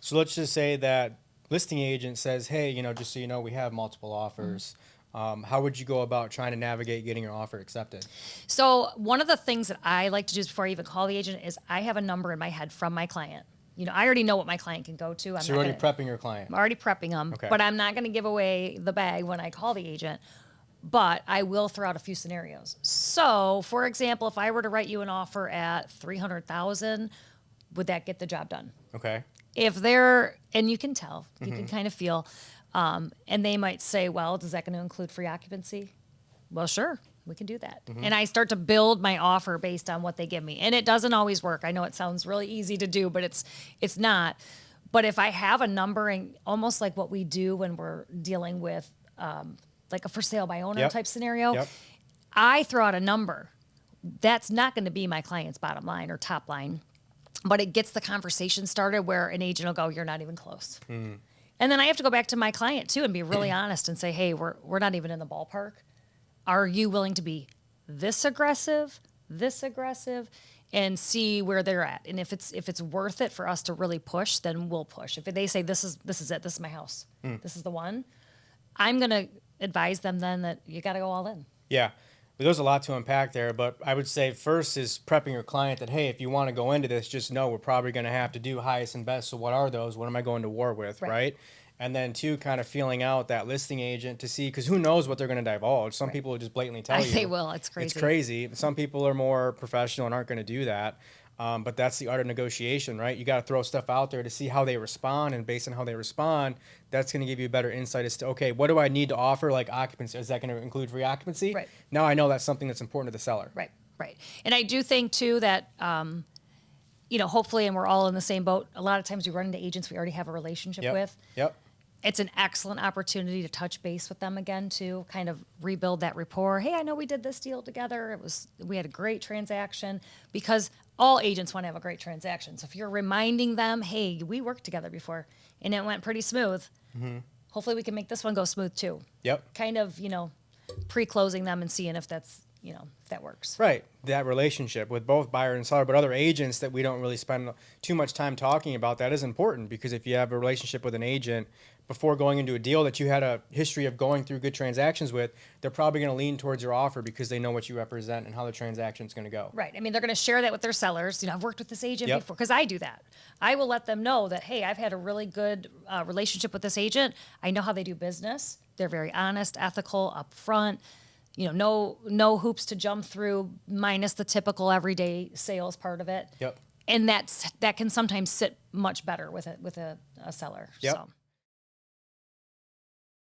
So let's just say that listing agent says, hey, just so you know, we have multiple offers. How would you go about trying to navigate getting your offer accepted? So one of the things that I like to do before I even call the agent is I have a number in my head from my client. I already know what my client can go to. So you're already prepping your client. I'm already prepping them, Okay. but I'm not going to give away the bag when I call the agent. But I will throw out a few scenarios. So, for example, if I were to write you an offer at 300,000, would that get the job done? Okay. If they're, and you can tell, you can kind of feel, and they might say, well, is that going to include free occupancy? Well, sure, we can do that. And I start to build my offer based on what they give me. And it doesn't always work. I know it sounds really easy to do, but it's not. But if I have a number, and almost like what we do when we're dealing with like a for sale by owner Yep. type scenario, Yep. I throw out a number. That's not going to be my client's bottom line or top line, but it gets the conversation started where an agent will go, you're not even close. And then I have to go back to my client too and be really honest and say, hey, we're not even in the ballpark. Are you willing to be this aggressive, and see where they're at? And if it's worth it for us to really push, then we'll push. If they say this is it, this is my house, this is the one, I'm gonna advise them then that you got to go all in. Yeah. But there's a lot to unpack there, but I would say first is prepping your client that, hey, if you want to go into this, just know we're probably going to have to do highest and best. So what are those? What am I going to war with, right? And then two, kind of feeling out that listing agent to see, because who knows what they're going to divulge. Some people will just blatantly tell you. They will. It's crazy. It's crazy. Some people are more professional and aren't going to do that. But that's the art of negotiation, right? You got to throw stuff out there to see how they respond, and based on how they respond, that's going to give you a better insight as to, okay, what do I need to offer, like occupancy? Is that going to include free occupancy? Right. Now I know that's something that's important to the seller. Right. And I do think too that, hopefully, and we're all in the same boat, a lot of times we run into agents we already have a relationship with. Yep. It's an excellent opportunity to touch base with them again too, kind of rebuild that rapport. Hey, I know we did this deal together. We had a great transaction, because all agents want to have a great transaction. So if you're reminding them, hey, we worked together before and it went pretty smooth. Hopefully we can make this one go smooth too. Yep. Kind of, pre-closing them and seeing if that's, if that works. Right. That relationship with both buyer and seller, but other agents that we don't really spend too much time talking about, that is important, because if you have a relationship with an agent before going into a deal that you had a history of going through good transactions with, they're probably going to lean towards your offer because they know what you represent and how the transaction is going to go. Right. I mean, they're going to share that with their sellers. I've worked with this agent Yep. before, because I do that. I will let them know that, hey, I've had a really good relationship with this agent. I know how they do business. They're very honest, ethical, upfront. No hoops to jump through, minus the typical everyday sales part of it. Yep. And that can sometimes sit much better with a seller. Yep. So.